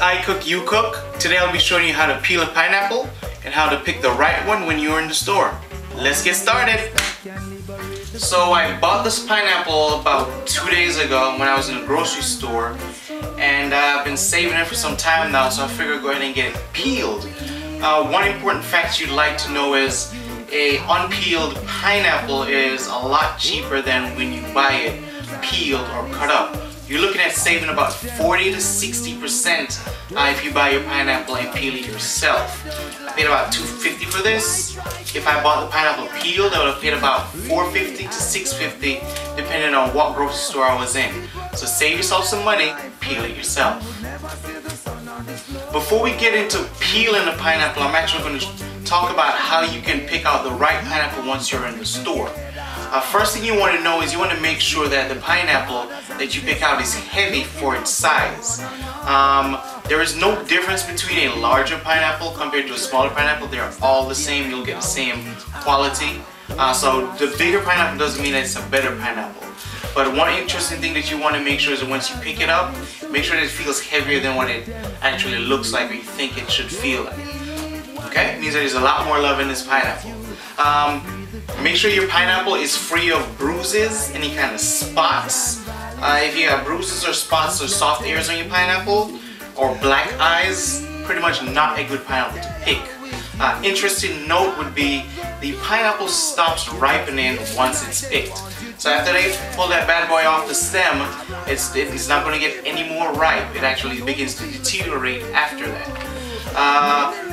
I Cook, You Cook. Today I'll be showing you how to peel a pineapple and how to pick the right one when you're in the store. Let's get started. So I bought this pineapple about 2 days ago when I was in a grocery store, and I've been saving it for some time now, so I figured I'd go ahead and get it peeled. One important fact you'd like to know is a unpeeled pineapple is a lot cheaper than when you buy it peeled or cut up. You're looking at saving about 40 to 60% if you buy your pineapple and peel it yourself. I paid about $2.50 for this. If I bought the pineapple peeled, I would have paid about $4.50 to $6.50 depending on what grocery store I was in. So save yourself some money, peel it yourself. Before we get into peeling the pineapple, I'm actually going to talk about how you can pick out the right pineapple once you're in the store. First thing you want to know is you want to make sure that the pineapple that you pick out is heavy for its size. There is no difference between a larger pineapple compared to a smaller pineapple. They're all the same. You'll get the same quality. So the bigger pineapple doesn't mean that it's a better pineapple. But one interesting thing that you want to make sure is that once you pick it up, make sure that it feels heavier than what it actually looks like or you think it should feel like. Okay? It means that there's a lot more love in this pineapple. Make sure your pineapple is free of bruises, any kind of spots. If you have bruises or spots or soft areas on your pineapple or black eyes, pretty much not a good pineapple to pick. Interesting note would be the pineapple stops ripening once it's picked. So after they pull that bad boy off the stem, it's not going to get any more ripe. It actually begins to deteriorate after that.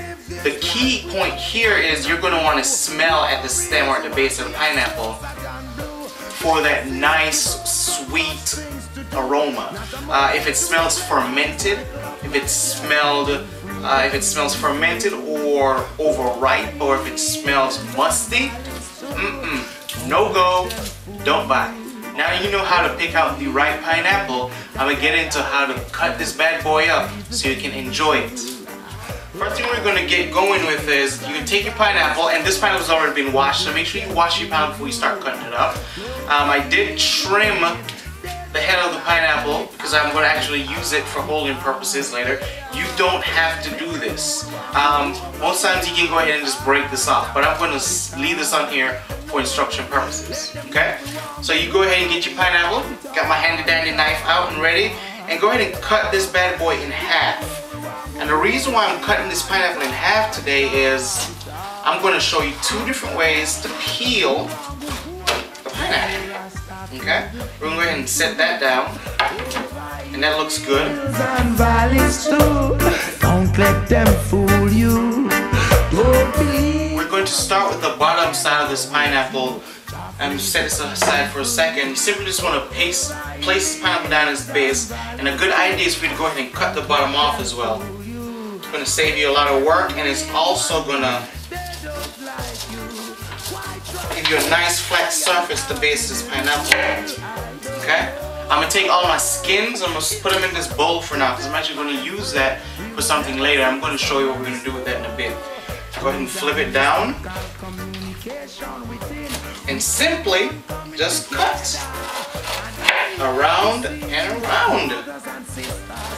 The key point here is you're going to want to smell at the stem or at the base of the pineapple for that nice sweet aroma. If it smells fermented, if it smells fermented or overripe, or if it smells musty, no go, don't buy. Now you know how to pick out the right pineapple. I'm going to get into how to cut this bad boy up so you can enjoy it. First thing we're going to get going with is you can take your pineapple, and this pineapple has already been washed, so make sure you wash your pineapple before you start cutting it up. I did trim the head of the pineapple because I'm going to actually use it for holding purposes later. You don't have to do this. Most times you can go ahead and just break this off, but I'm going to leave this on here for instruction purposes. Okay? So you go ahead and get your pineapple, got my handy dandy knife out and ready, and go ahead and cut this bad boy in half. And the reason why I'm cutting this pineapple in half today is I'm going to show you 2 different ways to peel the pineapple. Okay? We're going to go ahead and set that down. And that looks good. Don't let them fool you. We're going to start with the bottom side of this pineapple and set this aside for a second. You simply just want to place this pineapple down its base. And a good idea is for you to go ahead and cut the bottom off as well. It's going to save you a lot of work, and it's also going to give you a nice flat surface to base this pineapple. Okay? I'm going to take all my skins, I'm going to put them in this bowl for now because I'm actually going to use that for something later. I'm going to show you what we're going to do with that in a bit. Go ahead and flip it down. And simply just cut around and around.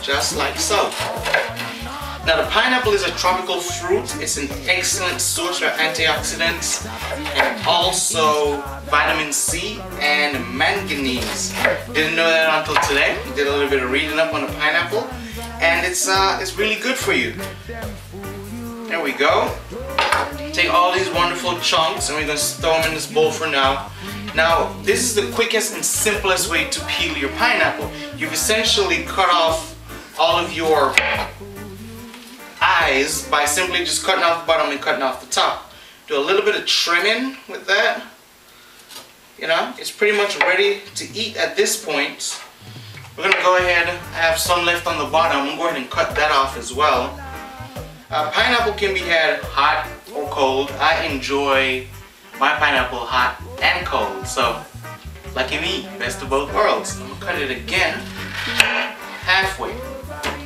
Just like so. Now the pineapple is a tropical fruit. It's an excellent source of antioxidants and also vitamin C and manganese. Didn't know that until today. Did a little bit of reading up on the pineapple, and it's really good for you. There we go. Take all these wonderful chunks and we're going to throw them in this bowl for now. Now this is the quickest and simplest way to peel your pineapple. You've essentially cut off all of your eyes by simply just cutting off the bottom and cutting off the top. Do a little bit of trimming with that. You know, it's pretty much ready to eat at this point. We're going to go ahead, I have some left on the bottom. I'm going to go ahead and cut that off as well. Pineapple can be had hot or cold. I enjoy my pineapple hot and cold, so lucky me, best of both worlds. I'm going to cut it again, halfway.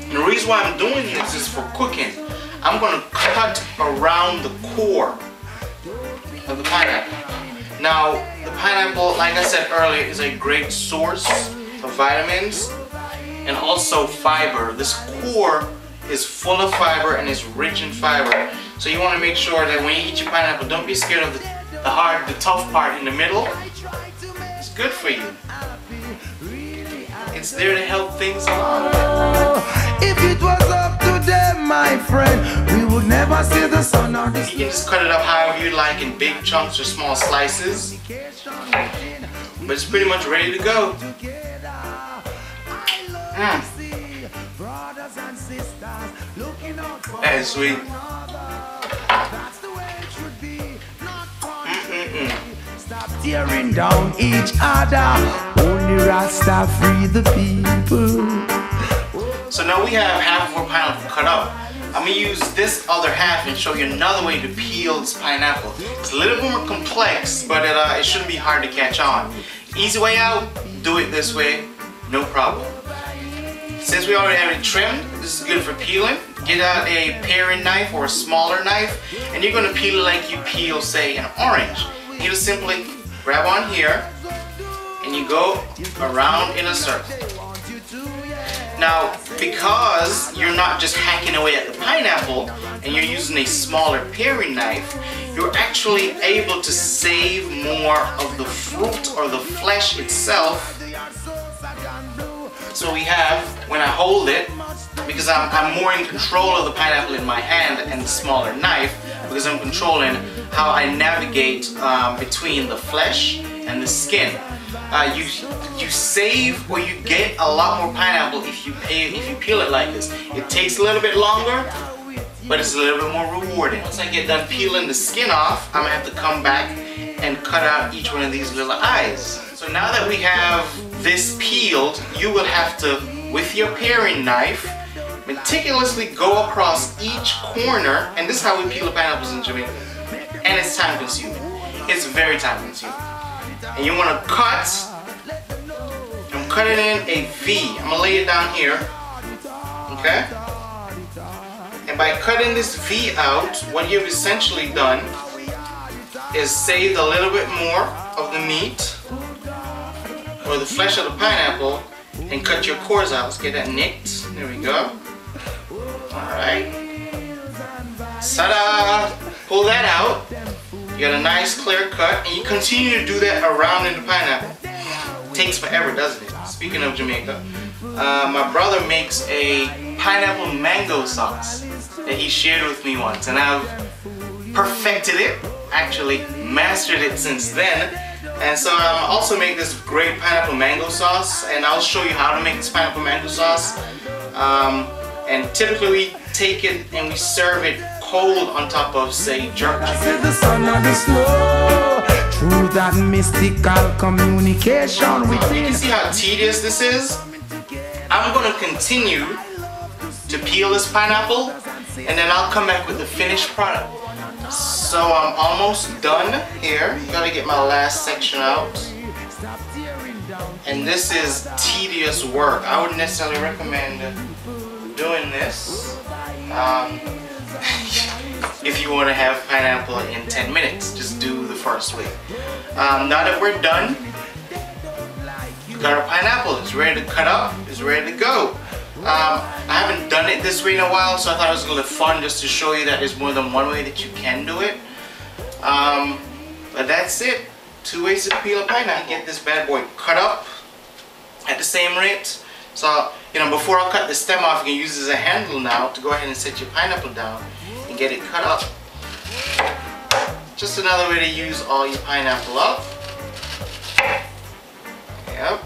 And the reason why I'm doing this is for cooking. I'm going to cut around the core of the pineapple. Now, the pineapple, like I said earlier, is a great source of vitamins and also fiber. This core is full of fiber and is rich in fiber. So you want to make sure that when you eat your pineapple, don't be scared of the tough part in the middle. It's good for you. It's there to help things along. If it was up to them, my friend, we would never see the sun or the You can just cut it up however you like, in big chunks or small slices. But it's pretty much ready to go. That is sweet. Stop tearing down each other. Only Rasta free the people. So now we have half of our pineapple cut up. I'm going to use this other half and show you another way to peel this pineapple. It's a little bit more complex, but it shouldn't be hard to catch on. Easy way out, do it this way, no problem. Since we already have it trimmed, this is good for peeling. Get out a paring knife or a smaller knife, and you're going to peel it like you peel, say, an orange. You just simply grab on here, and you go around in a circle. Now, because you're not just hacking away at the pineapple, and you're using a smaller paring knife, you're actually able to save more of the fruit or the flesh itself. So we have, when I hold it, because I'm more in control of the pineapple in my hand and the smaller knife, because I'm controlling how I navigate between the flesh and the skin. You save or you get a lot more pineapple if you peel it like this. It takes a little bit longer, but it's a little bit more rewarding. Once I get done peeling the skin off, I'm gonna have to come back and cut out each one of these little eyes. So now that we have this peeled, you will have to, with your paring knife, meticulously go across each corner, and this is how we peel the pineapples in Jamaica. And it's time consuming. It's very time consuming. And you want to cut. I'm cutting in a V. I'm gonna lay it down here. Okay? And by cutting this V out, what you've essentially done is saved a little bit more of the meat or the flesh of the pineapple and cut your cores out. Let's get that nicked. There we go. Alright. Ta-da! Pull that out. You got a nice clear cut, and you continue to do that around in the pineapple. Takes forever, doesn't it? Speaking of Jamaica, my brother makes a pineapple mango sauce that he shared with me once, and I've perfected it, actually mastered it since then. And so I also make this great pineapple mango sauce, and I'll show you how to make this pineapple mango sauce. And typically we take it and we serve it cold on top of, say, jerk chicken. The sun or the snow, through that mystical communication with You can see how tedious this is. I'm going to continue to peel this pineapple, and then I'll come back with the finished product. So I'm almost done here. Gotta get my last section out. And this is tedious work. I wouldn't necessarily recommend doing this if you want to have pineapple in 10 minutes. Just do the first way. Now that we're done, you got our pineapple. It's ready to cut up. It's ready to go. I haven't done it this way in a while, so I thought it was a little fun just to show you that there's more than one way that you can do it. But that's it. 2 ways to peel a pineapple. Get this bad boy cut up at the same rate. So, you know, before I cut the stem off, you can use this as a handle now to go ahead and set your pineapple down and get it cut up. Just another way to use all your pineapple up. Yep.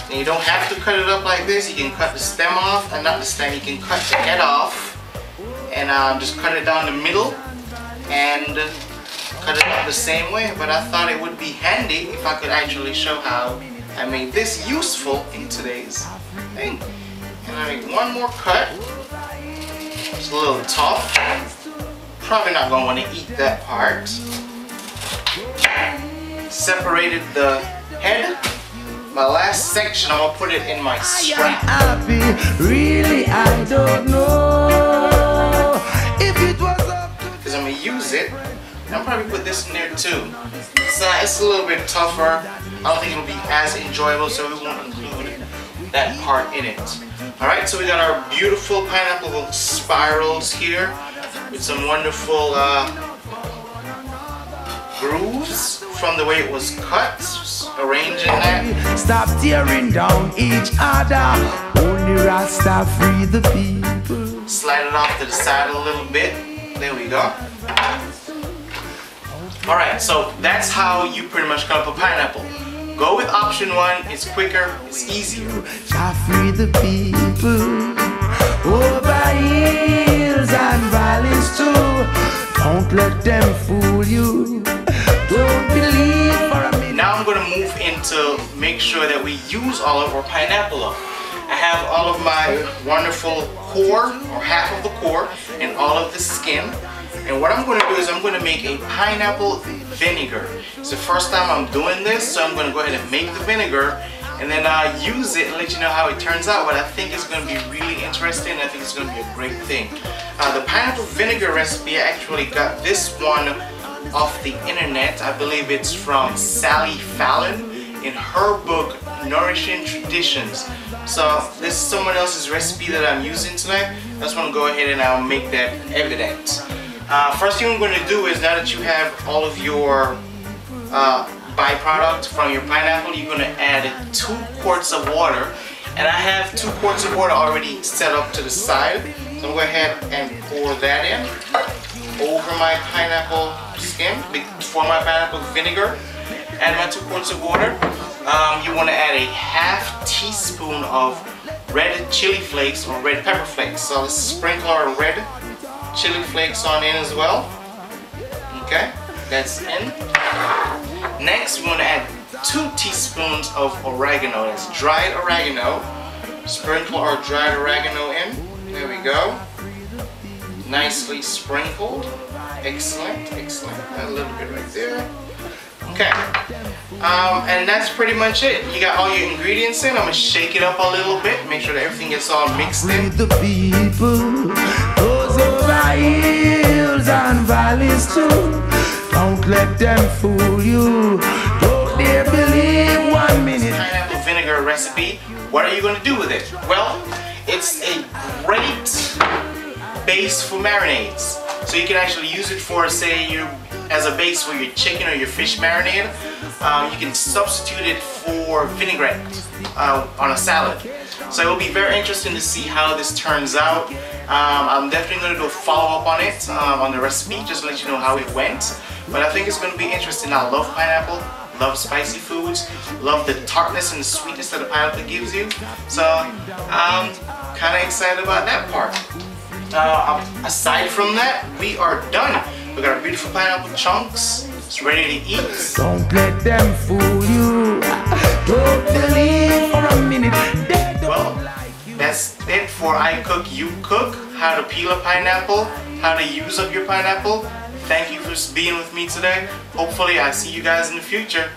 And you don't have to cut it up like this. You can cut the stem off, and not the stem, you can cut the head off and just cut it down the middle and cut it up the same way. But I thought it would be handy if I could actually show how I made this useful in today's thing. And I make one more cut. It's a little tough. Probably not going to want to eat that part. Separated the head. My last section, I'm gonna put it in my strap. Really, I don't know if it was up to Because I'm gonna use it. And I'll probably put this in there too. It's a little bit tougher. I don't think it'll be as enjoyable, so we won't include that part in it. Alright, so we got our beautiful pineapple spirals here with some wonderful grooves from the way it was cut, arranging that. Stop tearing down each other. Only Rasta free the people. Slide it off to the side a little bit. There we go. Alright, so that's how you pretty much cut up a pineapple. Go with option 1, it's quicker, it's easier. I free the people over hills and valleys too. Don't let them fool you. Don't believe for a minute. Now I'm going to move into make sure that we use all of our pineapple up. I have all of my wonderful core, or half of the core, and all of the skin. And what I'm going to do is I'm going to make a pineapple vinegar. It's the first time I'm doing this, so I'm going to go ahead and make the vinegar and then use it and let you know how it turns out. But I think it's going to be really interesting. I think it's going to be a great thing. The pineapple vinegar recipe, I actually got this one off the internet. I believe it's from Sally Fallon in her book Nourishing Traditions. So this is someone else's recipe that I'm using today. I just want to go ahead and I'll make that evident. First thing I'm going to do is, now that you have all of your byproduct from your pineapple, you're going to add 2 quarts of water. And I have 2 quarts of water already set up to the side. So I'm going to go ahead and pour that in over my pineapple skin, for my pineapple vinegar. Add my 2 quarts of water. You want to add a ½ teaspoon of red chili flakes or red pepper flakes. So let's sprinkle our red chili flakes on in as well. Okay, that's in. Next, we want to add 2 teaspoons of oregano. That's dried oregano. Sprinkle our dried oregano in. There we go. Nicely sprinkled. Excellent, excellent. Add a little bit right there. Okay, and that's pretty much it. You got all your ingredients in. I'm gonna shake it up a little bit, make sure that everything gets all mixed in. The people, those over hills and valleys too. Don't let them fool you. Don't dare believe 1 minute. Pineapple vinegar recipe. What are you gonna do with it? Well, it's a great base for marinades. So you can actually use it for, say, as a base for your chicken or your fish marinade. You can substitute it for vinaigrette on a salad. So it will be very interesting to see how this turns out. I'm definitely going to do a follow-up on it, on the recipe, just to let you know how it went. But I think it's going to be interesting. I love pineapple, love spicy foods, love the tartness and the sweetness that the pineapple gives you. So I'm kind of excited about that part. Aside from that, we are done. We got our beautiful pineapple chunks. It's ready to eat. Don't let them fool you. Don't believe for a minute. Well, that's it for I Cook, You Cook. How to peel a pineapple, how to use up your pineapple. Thank you for being with me today. Hopefully I see you guys in the future.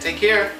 Take care.